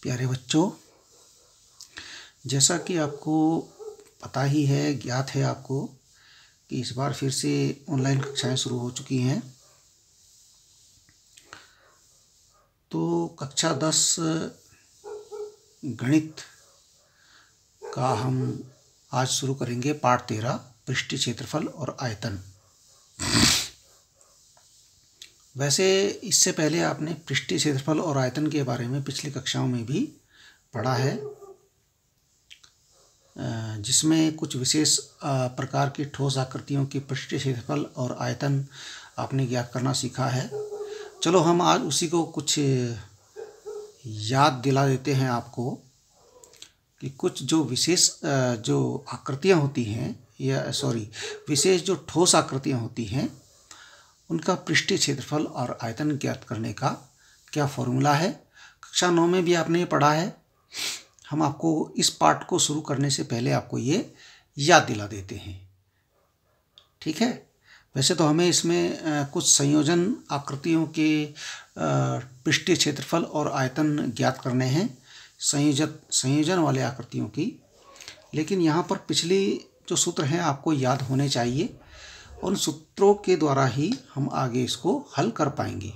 प्यारे बच्चों, जैसा कि आपको पता ही है, ज्ञात है आपको कि इस बार फिर से ऑनलाइन कक्षाएं शुरू हो चुकी हैं। तो कक्षा 10 गणित का हम आज शुरू करेंगे पाठ 13 पृष्ठीय क्षेत्रफल और आयतन। वैसे इससे पहले आपने पृष्ठीय क्षेत्रफल और आयतन के बारे में पिछली कक्षाओं में भी पढ़ा है, जिसमें कुछ विशेष प्रकार की ठोस आकृतियों की पृष्ठीय क्षेत्रफल और आयतन आपने ज्ञात करना सीखा है। चलो हम आज उसी को कुछ याद दिला देते हैं आपको कि कुछ जो विशेष जो आकृतियाँ होती हैं विशेष जो ठोस आकृतियाँ होती हैं उनका पृष्ठीय क्षेत्रफल और आयतन ज्ञात करने का क्या फॉर्मूला है। कक्षा 9 में भी आपने ये पढ़ा है। हम आपको इस पाठ को शुरू करने से पहले आपको ये याद दिला देते हैं, ठीक है। वैसे तो हमें इसमें कुछ संयोजन आकृतियों के पृष्ठीय क्षेत्रफल और आयतन ज्ञात करने हैं, संयोजन वाले आकृतियों की, लेकिन यहाँ पर पिछली जो सूत्र हैं आपको याद होने चाहिए। उन सूत्रों के द्वारा ही हम आगे इसको हल कर पाएंगे।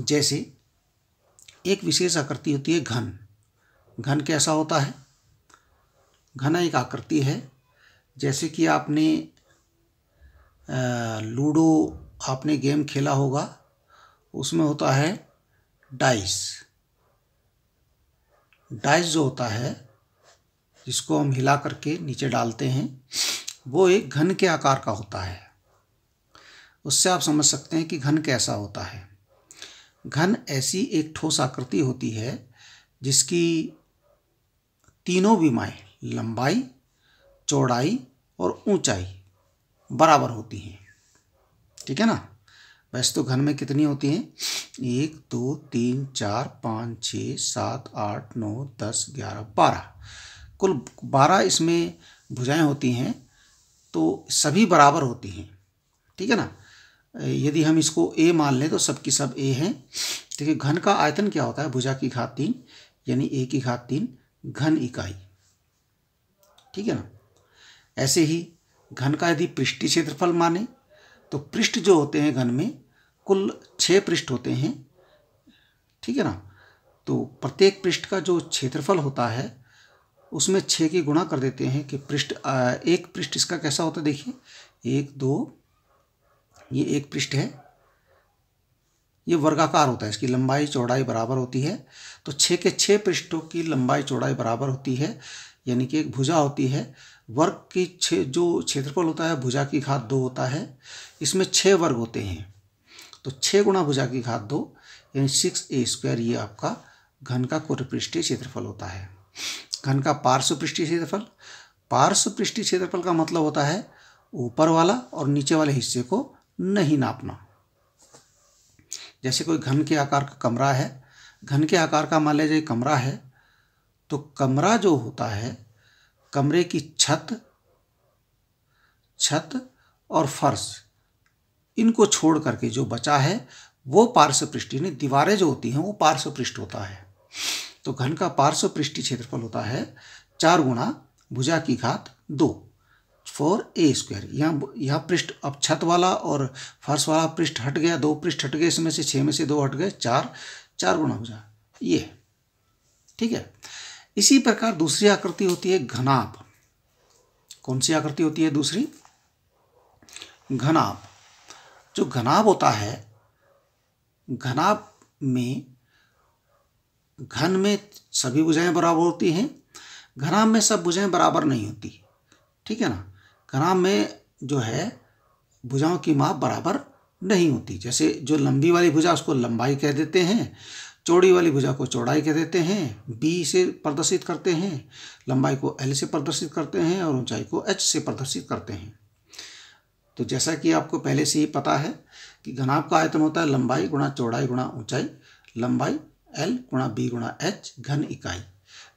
जैसे एक विशेष आकृति होती है घन। घन कैसा होता है? घन एक आकृति है, जैसे कि आपने लूडो आपने गेम खेला होगा, उसमें होता है डाइस। डाइस जो होता है जिसको हम हिला करके नीचे डालते हैं, वो एक घन के आकार का होता है। उससे आप समझ सकते हैं कि घन कैसा होता है। घन ऐसी एक ठोस आकृति होती है जिसकी तीनों विमाएं लंबाई, चौड़ाई और ऊंचाई बराबर होती हैं, ठीक है ना। वैसे तो घन में कितनी होती हैं? 1 2 3 4 5 6 7 8 9 10 11 12, कुल 12 इसमें भुजाएं होती हैं, तो सभी बराबर होती हैं, ठीक है ना। यदि हम इसको a मान लें तो सब की सब a हैं। देखिए घन का आयतन क्या होता है? भुजा की घात 3 यानी a की घात 3 घन इकाई, ठीक है ना। ऐसे ही घन का यदि पृष्ठीय क्षेत्रफल माने तो पृष्ठ जो होते हैं घन में कुल 6 पृष्ठ होते हैं, ठीक है ना। तो प्रत्येक पृष्ठ का जो क्षेत्रफल होता है उसमें 6 की गुणा कर देते हैं कि एक पृष्ठ इसका कैसा होता है। देखिए 1 2, ये एक पृष्ठ है, ये वर्गाकार होता है, इसकी लंबाई चौड़ाई बराबर होती है। तो 6 के 6 पृष्ठों की लंबाई चौड़ाई बराबर होती है, यानी कि एक भुजा होती है। वर्ग की जो क्षेत्रफल होता है भुजा की घात 2 होता है, इसमें 6 वर्ग होते हैं, तो 6 गुणा भुजा की घात 2 यानी 6a², ये आपका घन का कुल पृष्ठीय क्षेत्रफल होता है। घन का पार्श्व पृष्ठीय क्षेत्रफल, पार्श्व पृष्ठीय क्षेत्रफल का मतलब होता है ऊपर वाला और नीचे वाले हिस्से को नहीं नापना। जैसे कोई घन के आकार का कमरा है, घन के आकार का मान लीजिए कमरा है, तो कमरा जो होता है, कमरे की छत और फर्श, इनको छोड़ करके जो बचा है वो पार्श्व पृष्ठ, यानी दीवारें जो होती हैं वो पार्श्व पृष्ठ होता है। तो घन का पार्श्व पृष्ठीय क्षेत्रफल होता है 4 गुणा भुजा की घात 2 4a²। यहाँ पृष्ठ, अब छत वाला और फर्श वाला पृष्ठ हट गया, 2 पृष्ठ हट गए, इसमें से 6 में से 2 हट गए, 4 गुणा भुजा, ये, ठीक है। इसी प्रकार दूसरी आकृति होती है घनाभ। कौन सी आकृति होती है दूसरी? घनाभ। जो घनाभ होता है, घनाभ में घन में सभी भुजाएं बराबर होती हैं, घनाभ में सब भुजाएं बराबर नहीं होती, ठीक है ना। घनाभ में जो है भुजाओं की माप बराबर नहीं होती। जैसे जो लंबी वाली भुजा उसको लंबाई कह देते हैं, चौड़ी वाली भुजा को चौड़ाई कह देते हैं, b से प्रदर्शित करते हैं, लंबाई को l से प्रदर्शित करते हैं और ऊंचाई को h से प्रदर्शित करते हैं। तो जैसा कि आपको पहले से ही पता है कि घनाभ का आयतन होता है लंबाई गुणा चौड़ाई गुणा ऊंचाई, लंबाई l गुणा b गुणा h घन इकाई।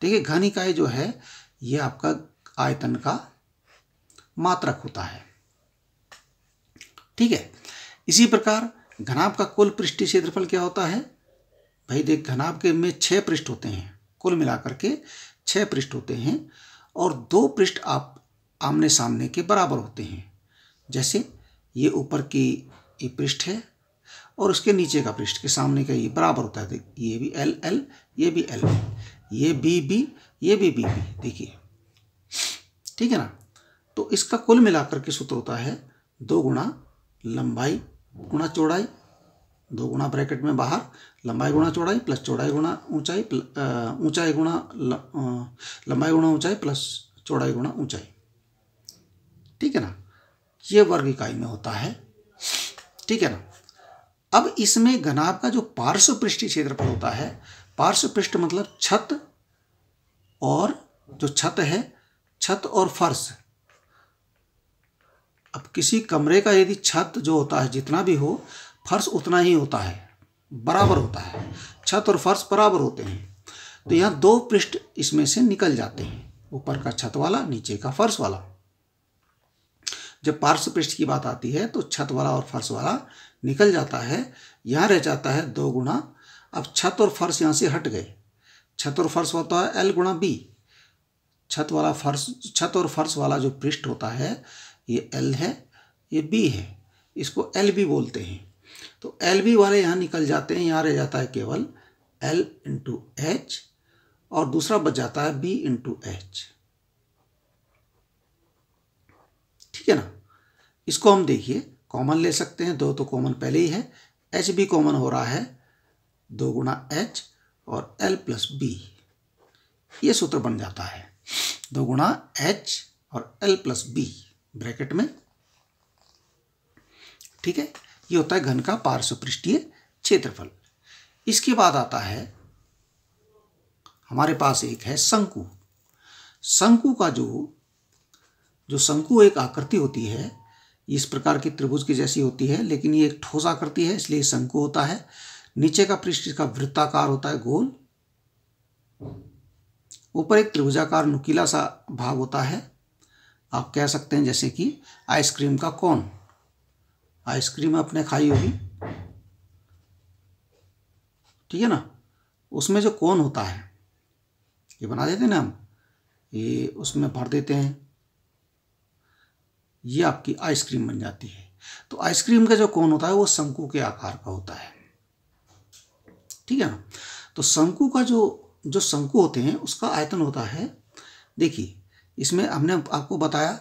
देखिए घन इकाई जो है ये आपका आयतन का मात्रक होता है, ठीक है। इसी प्रकार घनाभ का कुल पृष्ठीय क्षेत्रफल क्या होता है? भाई देख, घनाभ के में 6 पृष्ठ होते हैं, कुल मिलाकर के 6 पृष्ठ होते हैं और 2 पृष्ठ आप आमने सामने के बराबर होते हैं। जैसे ये ऊपर की ये पृष्ठ है और उसके नीचे का पृष्ठ के सामने का ये बराबर होता है। ये भी एल एल, ये भी एल एल, ये बी बी, ये भी बी बी, देखिए, ठीक है ना। तो इसका कुल मिलाकर के सूत्र होता है 2 गुणा लंबाई गुणा चौड़ाई, 2 गुणा ब्रैकेट में बाहर लंबाई गुणा चौड़ाई प्लस चौड़ाई गुणा ऊंचाई, ऊंचाई गुणा लंबाई गुणा ऊंचाई प्लस चौड़ाई गुणा ऊंचाई, ठीक है ना। ये वर्ग इकाई में होता है, ठीक है ना। अब इसमें घनाभ का जो पार्श्व पृष्ठीय क्षेत्रफल होता है, पार्श्व पृष्ठ मतलब छत, और जो छत है, छत और फर्श। अब किसी कमरे का यदि छत जो होता है जितना भी हो, फर्श उतना ही होता है, बराबर होता है, छत और फर्श बराबर होते हैं। तो यहाँ 2 पृष्ठ इसमें से निकल जाते हैं, ऊपर का छत वाला, नीचे का फर्श वाला। जब पार्श्व पृष्ठ की बात आती है तो छत वाला और फर्श वाला निकल जाता है, यहाँ रह जाता है 2 गुणा। अब छत और फर्श यहाँ से हट गए, छत और फर्श होता है एल गुणा बी। छत और फर्श वाला जो पृष्ठ होता है ये एल है, ये बी है, इसको एल बी बोलते हैं। तो एल बी वाले यहाँ निकल जाते हैं, यहाँ रह जाता है केवल एल इंटू एच और दूसरा बच जाता है बी इंटू एच, ठीक है ना। इसको हम देखिए कॉमन ले सकते हैं, 2 तो कॉमन पहले ही है, एच भी कॉमन हो रहा है, 2 गुणा एच और एल प्लस बी, ये सूत्र बन जाता है 2 गुणा एच और एल प्लस बी ब्रैकेट में, ठीक है। ये होता है घन का पार्श्व पृष्ठीय क्षेत्रफल। इसके बाद आता है हमारे पास एक है शंकु। शंकु का जो शंकु एक आकृति होती है, इस प्रकार की त्रिभुज की जैसी होती है, लेकिन ये एक ठोस आकृति है, इसलिए शंकु होता है। नीचे का पृष्ठ इसका वृत्ताकार होता है, गोल। ऊपर एक त्रिभुजाकार नुकीला सा भाग होता है, आप कह सकते हैं जैसे कि आइसक्रीम का कोन। आइसक्रीम आपने खाई होगी, ठीक है ना, उसमें जो कोन होता है ये बना देते हैं ना हम, ये उसमें भर देते हैं, ये आपकी आइसक्रीम बन जाती है। तो आइसक्रीम का जो कोन होता है वो शंकु के आकार का होता है, ठीक है ना। तो शंकु का जो शंकु होते हैं उसका आयतन होता है, देखिए इसमें हमने आपको बताया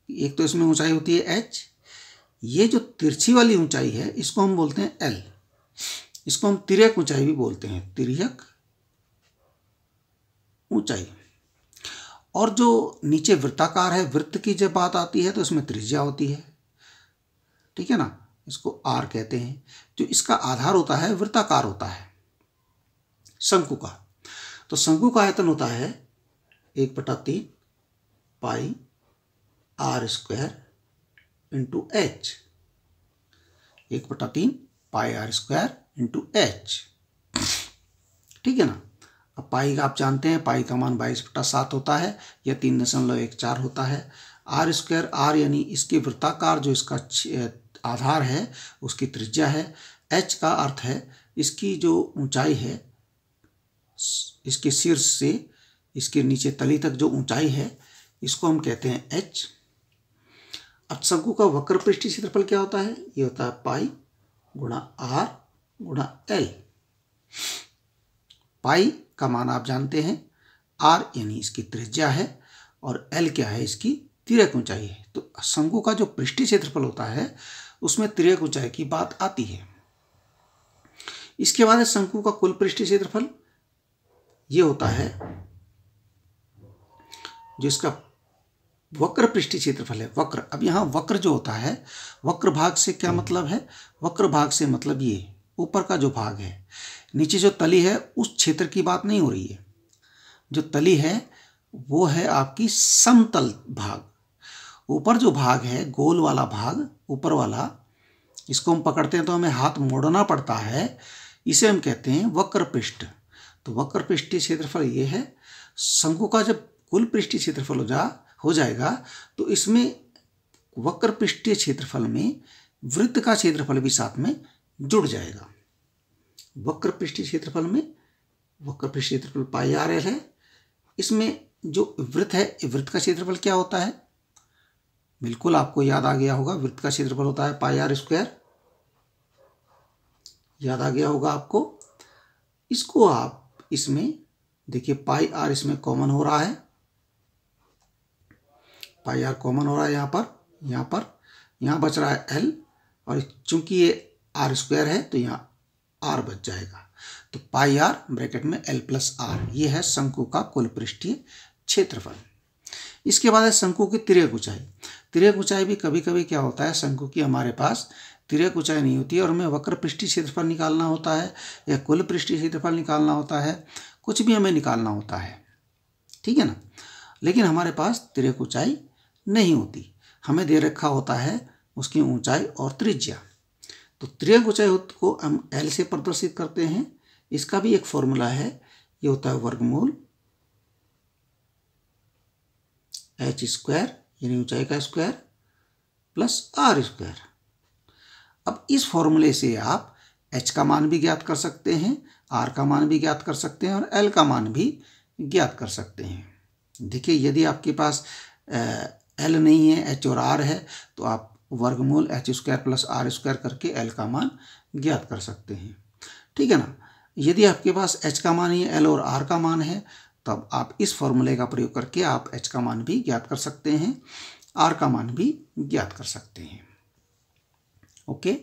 एक तो इसमें ऊंचाई होती है h, ये जो तिरछी वाली ऊंचाई है इसको हम बोलते हैं l, इसको हम तिर्यक ऊंचाई भी बोलते हैं, तिर्यक ऊंचाई। और जो नीचे वृत्ताकार है, वृत्त की जब बात आती है तो इसमें त्रिज्या होती है, ठीक है ना, इसको r कहते हैं। जो इसका आधार होता है वृत्ताकार होता है शंकु का। तो शंकु का आयतन होता है 1/3 pi R square into H, 1/3 pi R square into H, ठीक है ना। अब पाई का आप जानते हैं, पाई का मान 22/7 होता है या 3.14 होता है। आर स्क्वायर, आर यानी इसके वृत्ताकार जो इसका आधार है उसकी त्रिज्या है। एच का अर्थ है इसकी जो ऊंचाई है, इसके शीर्ष से इसके नीचे तली तक जो ऊंचाई है इसको हम कहते हैं एच। अब शंकु का वक्र पृष्ठीय क्षेत्रफल क्या होता है, ये होता है पाई गुणा आर गुणा एल। पाई का मान आप जानते हैं, आर यानी इसकी त्रिज्या है और एल क्या है, इसकी तिर्यक ऊंचाई है। तो शंकु का जो पृष्ठीय क्षेत्रफल होता है उसमें तिर्यक ऊंचाई की बात आती है। इसके बाद है शंकु का कुल पृष्ठीय क्षेत्रफल, ये होता है जो इसका वक्र पृष्ठीय क्षेत्रफल है, वक्र। अब यहाँ वक्र जो होता है, वक्र भाग से क्या मतलब है, वक्र भाग से मतलब ये ऊपर का जो भाग है, नीचे जो तली है उस क्षेत्र की बात नहीं हो रही है। जो तली है वो है आपकी समतल भाग। ऊपर जो भाग है गोल वाला भाग, ऊपर वाला, इसको हम पकड़ते हैं तो हमें हाथ मोड़ना पड़ता है, इसे हम कहते हैं वक्र पृष्ठ। तो वक्र पृष्ठीय क्षेत्रफल ये है। शंकु का जब कुल पृष्ठीय क्षेत्रफल हो जाएगा तो इसमें वक्र पृष्ठीय क्षेत्रफल में वृत्त का क्षेत्रफल भी साथ में जुड़ जाएगा। वक्र पृष्ठीय क्षेत्रफल में वक्र पृष्ठ क्षेत्रफल पाई आर एल है। इसमें जो वृत्त है, वृत्त का क्षेत्रफल क्या होता है? बिल्कुल आपको याद आ गया होगा, वृत्त का क्षेत्रफल होता है पाई आर स्क्वायर। याद आ गया होगा आपको। इसको आप इसमें देखिए, पाई आर इसमें कॉमन हो रहा है, पाई आर कॉमन हो रहा है यहाँ बच रहा है एल, और चूंकि ये आर स्क्वायर है तो यहाँ आर बच जाएगा। तो पाई आर ब्रैकेट में एल प्लस आर, ये है शंकु का कुल पृष्ठीय क्षेत्रफल। इसके बाद है शंकु की तिर्यक ऊंचाई। तिर्यक ऊंचाई भी कभी कभी क्या होता है, शंकु की हमारे पास तिर्यक ऊंचाई नहीं होती है और हमें वक्र पृष्ठीय क्षेत्रफल निकालना होता है या कुल पृष्ठीय क्षेत्रफल निकालना होता है, कुछ भी हमें निकालना होता है, ठीक है ना। लेकिन हमारे पास तिर्यक ऊंचाई नहीं होती, हमें दे रखा होता है उसकी ऊंचाई और त्रिज्या। तो तिर्यक ऊंचाई को हम एल से प्रदर्शित करते हैं। इसका भी एक फॉर्मूला है, ये होता है वर्गमूल एच स्क्वायर यानी ऊंचाई का स्क्वायर प्लस आर स्क्वायर। अब इस फॉर्मूले से आप एच का मान भी ज्ञात कर सकते हैं, आर का मान भी ज्ञात कर सकते हैं और एल का मान भी ज्ञात कर सकते हैं। देखिए, यदि आपके पास एल नहीं है, एच और आर है, तो आप वर्गमूल H square plus R square करके एल का मान ज्ञात कर सकते हैं, ठीक है ना। यदि आपके पास एच का मान ही एल और आर का मान है, तब आप इस फॉर्मूले का प्रयोग करके आप एच का मान भी ज्ञात कर सकते हैं, आर का मान भी ज्ञात कर सकते हैं। ओके,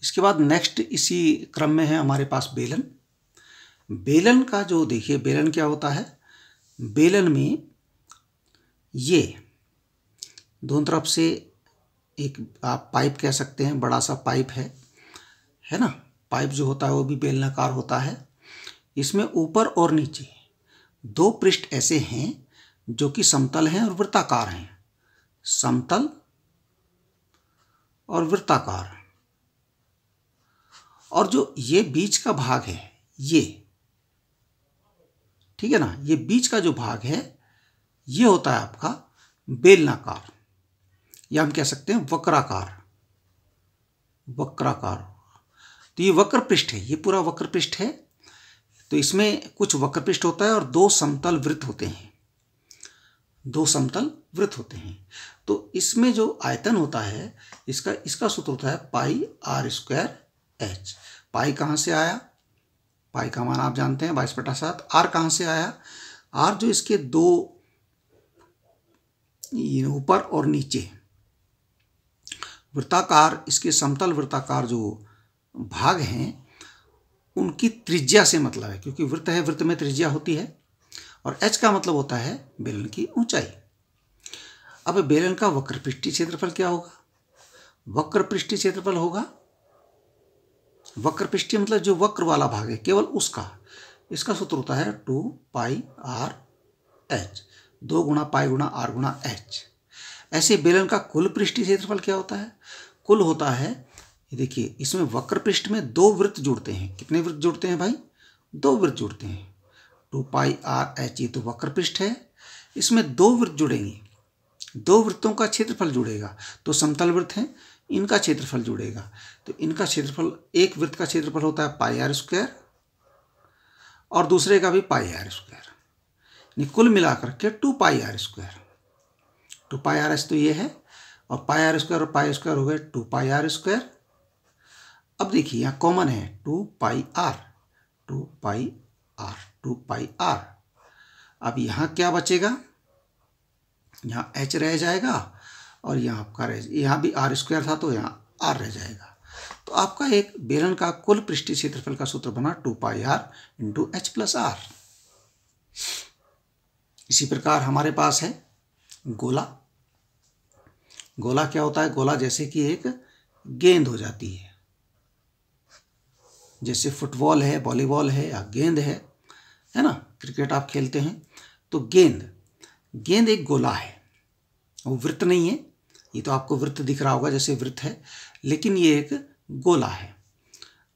इसके बाद नेक्स्ट इसी क्रम में है हमारे पास बेलन। बेलन का जो देखिए, बेलन क्या होता है, बेलन में ये दोनों तरफ से एक आप पाइप कह सकते हैं, बड़ा सा पाइप है ना। पाइप जो होता है वो भी बेलनाकार होता है। इसमें ऊपर और नीचे दो पृष्ठ ऐसे हैं जो कि समतल हैं और वृत्ताकार हैं, समतल और वृत्ताकार। और जो ये बीच का भाग है, ये ठीक है ना, ये बीच का जो भाग है ये होता है आपका बेलनाकार, या हम कह सकते हैं वक्राकार। तो ये वक्र पृष्ठ है, ये पूरा वक्र पृष्ठ है। तो इसमें कुछ वक्र पृष्ठ होता है और दो समतल वृत्त होते हैं, दो समतल वृत्त होते हैं। तो इसमें जो आयतन होता है इसका सूत्र होता है पाई आर स्क्वायर एच। पाई कहाँ से आया, पाई का मान आप जानते हैं 22/7। आर कहाँ से आया, आर जो इसके दो ऊपर और नीचे वृत्ताकार, इसके समतल वृत्ताकार जो भाग हैं उनकी त्रिज्या से मतलब है, क्योंकि वृत्त है, वृत्त में त्रिज्या होती है। और एच का मतलब होता है बेलन की ऊंचाई। अब बेलन का वक्र पृष्ठीय क्षेत्रफल क्या होगा, वक्र पृष्ठीय क्षेत्रफल होगा, वक्र पृष्ठीय मतलब जो वक्र वाला भाग है केवल उसका, इसका सूत्र होता है 2 पाई आर एच, 2 गुणा पाई गुणा आर गुणा एच। ऐसे बेलन का कुल पृष्ठीय क्षेत्रफल क्या होता है, कुल होता है, ये देखिए इसमें वक्र पृष्ठ में दो वृत्त जुड़ते हैं। कितने वृत्त जुड़ते हैं भाई, दो वृत्त जुड़ते हैं। 2 पाई आर एच, ये तो वक्र पृष्ठ है, इसमें दो वृत्त जुड़ेंगे, दो वृत्तों का क्षेत्रफल जुड़ेगा। तो समतल वृत्त हैं, इनका क्षेत्रफल जुड़ेगा। तो इनका क्षेत्रफल, एक वृत्त का क्षेत्रफल होता है पाई आर स्क्वायर और दूसरे का भी पाई आर स्क्वायर, कुल मिलाकर के 2 pi R square. 2 pi R H तो ये है, और पाई आर स्क्वायर और पाई स्क्वायर हो गए 2 पाई आर स्क्वायर। अब देखिए यहाँ कॉमन है 2 pi R, 2 pi R, 2 pi R. अब यहाँ क्या बचेगा, यहाँ एच रह जाएगा और यहाँ आपका यहाँ भी आर स्क्वायर था तो यहाँ आर रह जाएगा। तो आपका एक बेलन का कुल पृष्ठीय क्षेत्रफल का सूत्र बना 2 pi R into H plus R. इसी प्रकार हमारे पास है गोला। गोला क्या होता है, गोला जैसे कि एक गेंद हो जाती है, जैसे फुटबॉल है, वॉलीबॉल है या गेंद है ना, क्रिकेट आप खेलते हैं तो गेंद एक गोला है, वो वृत्त नहीं है। ये तो आपको वृत्त दिख रहा होगा जैसे वृत्त है, लेकिन ये एक गोला है।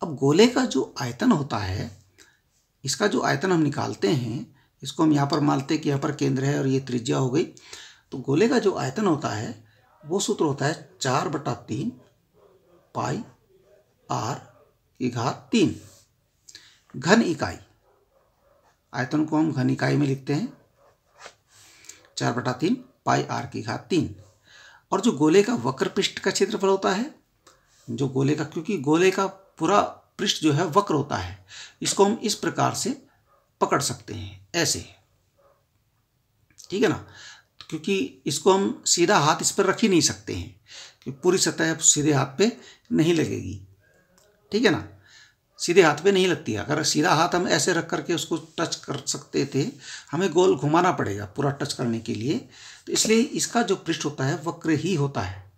अब गोले का जो आयतन होता है, इसका जो आयतन हम निकालते हैं, इसको हम यहाँ पर मानते हैं कि यहाँ पर केंद्र है और ये त्रिज्या हो गई। तो गोले का जो आयतन होता है वो सूत्र होता है 4/3 पाई आर की घात 3 घन इकाई। आयतन को हम घन इकाई में लिखते हैं 4/3 पाई r की घात 3। और जो गोले का वक्र पृष्ठ का क्षेत्रफल होता है, जो गोले का, क्योंकि गोले का पूरा पृष्ठ जो है वक्र होता है, इसको हम इस प्रकार से पकड़ सकते हैं, ऐसे, ठीक है ना, क्योंकि इसको हम सीधा हाथ इस पर रख ही नहीं सकते हैं कि पूरी सतह सीधे हाथ पे नहीं लगेगी, ठीक है ना, सीधे हाथ पे नहीं लगती है। अगर सीधा हाथ हम ऐसे रख करके उसको टच कर सकते थे, हमें गोल घुमाना पड़ेगा पूरा टच करने के लिए, तो इसलिए इसका जो पृष्ठ होता है वक्र ही होता है,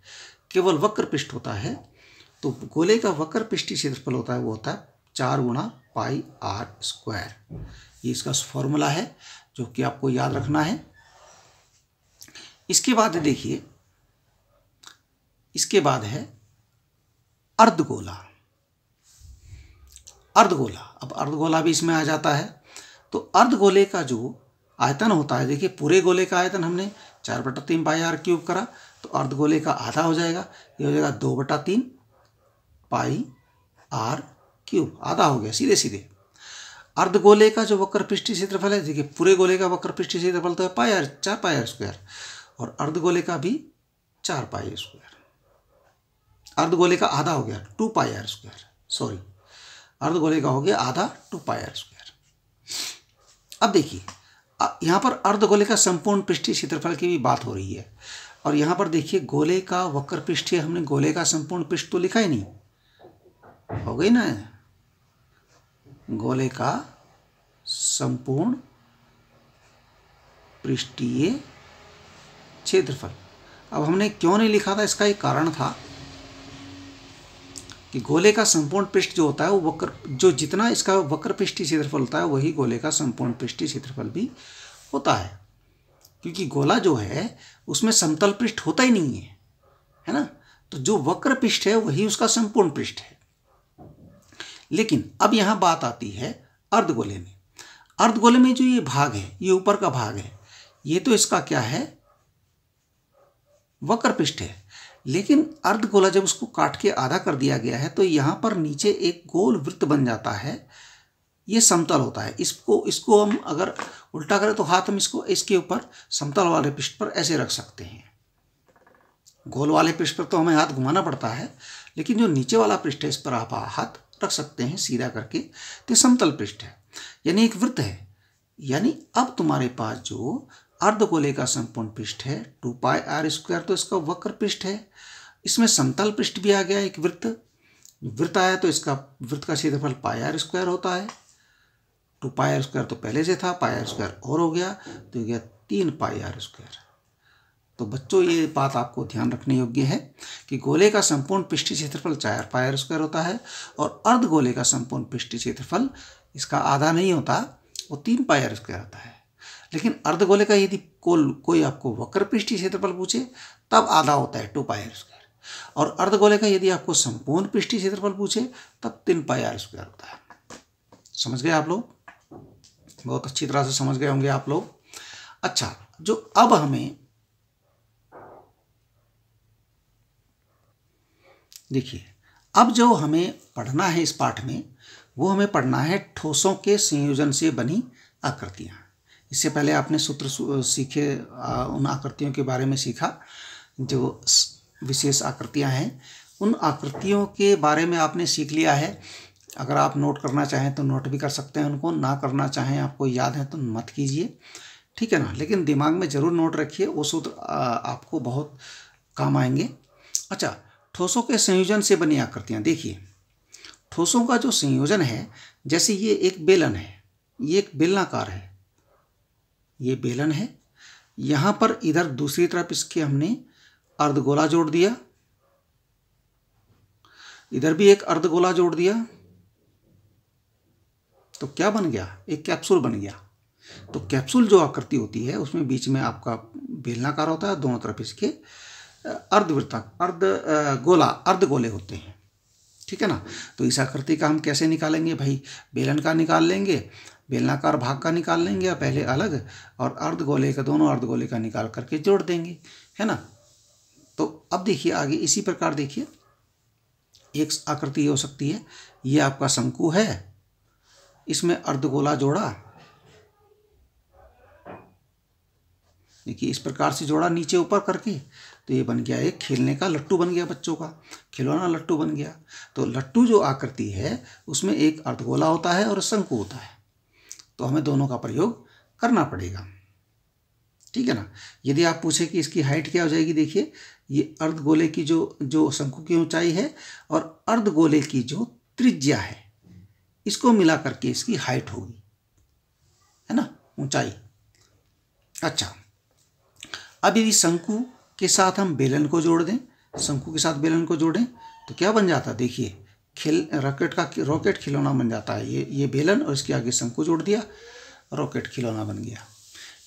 केवल वक्र पृष्ठ होता है। तो गोले का वक्र पृष्ठीय क्षेत्रफल होता है, वो होता है 4 गुणा पाई r²। ये इसका फॉर्मूला है जो कि आपको याद रखना है। इसके बाद देखिए, इसके बाद है अर्धगोला। अर्धगोला, अब अर्धगोला भी इसमें आ जाता है। तो अर्धगोले का जो आयतन होता है, देखिए पूरे गोले का आयतन हमने 4/3 पाई r³ करा, तो अर्धगोले का आधा हो जाएगा, ये हो जाएगा 2/3 पाई r³, आधा हो गया सीधे सीधे। अर्धगोले का जो वक्र पृष्ठीय क्षेत्रफल है, देखिए पूरे गोले का वक्र पृष्ठीय क्षेत्रफल तो है 4 पाई r², और अर्धगोले का भी 4 पाई r²। अर्धगोले का आधा हो गया 2 पाई r², सॉरी, अर्धगोले का हो गया आधा 2 पाई r²। अब देखिए, यहाँ पर अर्धगोले का संपूर्ण पृष्ठीय क्षेत्रफल की भी बात हो रही है, और यहाँ पर देखिए गोले का वक्र पृष्ठीय, हमने गोले का संपूर्ण पृष्ठ तो लिखा ही नहीं, हो गई ना, गोले का संपूर्ण पृष्ठीय क्षेत्रफल। अब हमने क्यों नहीं लिखा था, इसका एक कारण था कि गोले का संपूर्ण पृष्ठ जो होता है वो वक्र, जो जितना इसका वक्र पृष्ठीय क्षेत्रफल होता है वही गोले का संपूर्ण पृष्ठीय क्षेत्रफल भी होता है, क्योंकि गोला जो है उसमें समतल पृष्ठ होता ही नहीं है ना, तो जो वक्र पृष्ठ है वही उसका संपूर्ण पृष्ठ है। लेकिन अब यहाँ बात आती है अर्धगोले में। अर्धगोले में जो ये भाग है, ये ऊपर का भाग है, ये तो इसका क्या है, वक्र पृष्ठ है। लेकिन अर्धगोला जब उसको काट के आधा कर दिया गया है, तो यहाँ पर नीचे एक गोल वृत्त बन जाता है, ये समतल होता है। इसको हम अगर उल्टा करें तो हाथ हम इसको इसके ऊपर समतल वाले पृष्ठ पर ऐसे रख सकते हैं। गोल वाले पृष्ठ पर तो हमें हाथ घुमाना पड़ता है, लेकिन जो नीचे वाला पृष्ठ है इस पर आप हाथ रख सकते हैं सीधा करके, तो समतल पृष्ठ है, यानी एक वृत्त है। यानी अब तुम्हारे पास जो अर्धगोले का संपूर्ण पृष्ठ है 2 पाई r², तो इसका वक्र पृष्ठ है, इसमें समतल पृष्ठ भी आ गया, एक वृत्त आया, तो इसका वृत्त का क्षेत्रफल पाई r² होता है। 2 पाई r² तो पहले से था, पाई r² और हो गया, तो हो गया 3 पाई r²। तो बच्चों ये बात आपको ध्यान रखने योग्य है कि गोले का संपूर्ण पृष्ठीय क्षेत्रफल 4 पाई r² होता है, और अर्धगोले का संपूर्ण पृष्ठीय क्षेत्रफल इसका आधा नहीं होता, वो 3 पाई r² होता है। लेकिन अर्धगोले का यदि कोई आपको वक्र पृष्ठीय क्षेत्रफल पूछे तब आधा होता है 2 पाई r², और अर्धगोले का यदि आपको संपूर्ण पृष्ठीय क्षेत्रफल पूछे तब 3 पाई r² होता है। समझ गए आप लोग? बहुत अच्छी तरह से समझ गए होंगे आप लोग। अच्छा, जो अब हमें देखिए, अब जो हमें पढ़ना है इस पाठ में, वो हमें पढ़ना है ठोसों के संयोजन से बनी आकृतियाँ। इससे पहले आपने सूत्र सीखे, उन आकृतियों के बारे में सीखा जो विशेष आकृतियां हैं। उन आकृतियों के बारे में आपने सीख लिया है। अगर आप नोट करना चाहें तो नोट भी कर सकते हैं उनको, ना करना चाहें, आपको याद है तो मत कीजिए, ठीक है ना, लेकिन दिमाग में ज़रूर नोट रखिए, वो सूत्र आपको बहुत काम आएंगे। अच्छा, ठोसों के संयोजन से बनी आकृतियाँ। देखिए, ठोसों का जो संयोजन है, जैसे ये एक बेलन है, ये एक बेलनाकार है, ये बेलन है, यहाँ पर इधर दूसरी तरफ इसके हमने अर्धगोला जोड़ दिया, इधर भी एक अर्धगोला जोड़ दिया, तो क्या बन गया, एक कैप्सूल बन गया। तो कैप्सूल जो आकृति होती है उसमें बीच में आपका बेलनाकार होता है, दोनों तरफ इसके अर्धगोले होते हैं, ठीक है ना। तो इस आकृति का हम कैसे निकालेंगे भाई, बेलन का निकाल लेंगे, बेलनाकार भाग का निकाल लेंगे या पहले अलग, और अर्धगोले का, दोनों अर्धगोले का निकाल करके जोड़ देंगे, है ना। तो अब देखिए आगे इसी प्रकार देखिए, एक आकृति हो सकती है, ये आपका शंकु है, इसमें अर्धगोला जोड़ा, देखिए इस प्रकार से जोड़ा नीचे ऊपर करके, तो ये बन गया एक खेलने का लट्टू बन गया, बच्चों का खिलौना लट्टू बन गया। तो लट्टू जो आकृति है उसमें एक अर्धगोला होता है और शंकु होता है, तो हमें दोनों का प्रयोग करना पड़ेगा, ठीक है ना। यदि आप पूछे कि इसकी हाइट क्या हो जाएगी, देखिए ये अर्धगोले की जो शंकु की ऊंचाई है और अर्धगोले की जो त्रिज्या है, इसको मिला करके इसकी हाइट होगी, है ना, ऊंचाई। अच्छा, अब यदि शंकु के साथ हम बेलन को जोड़ दें, शंकु के साथ बेलन को जोड़ें तो क्या बन जाता है, देखिए रॉकेट खिलौना बन जाता है। ये बेलन और इसके आगे शंकु जोड़ दिया, रॉकेट खिलौना बन गया।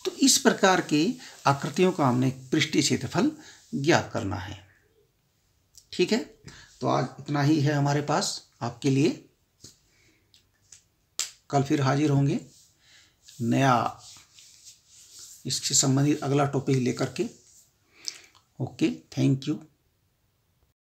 तो इस प्रकार की आकृतियों का हमने पृष्ठीय क्षेत्रफल ज्ञात करना है, ठीक है। तो आज इतना ही है हमारे पास आपके लिए, कल फिर हाजिर होंगे नया इससे संबंधित अगला टॉपिक लेकर के। Okay, thank you.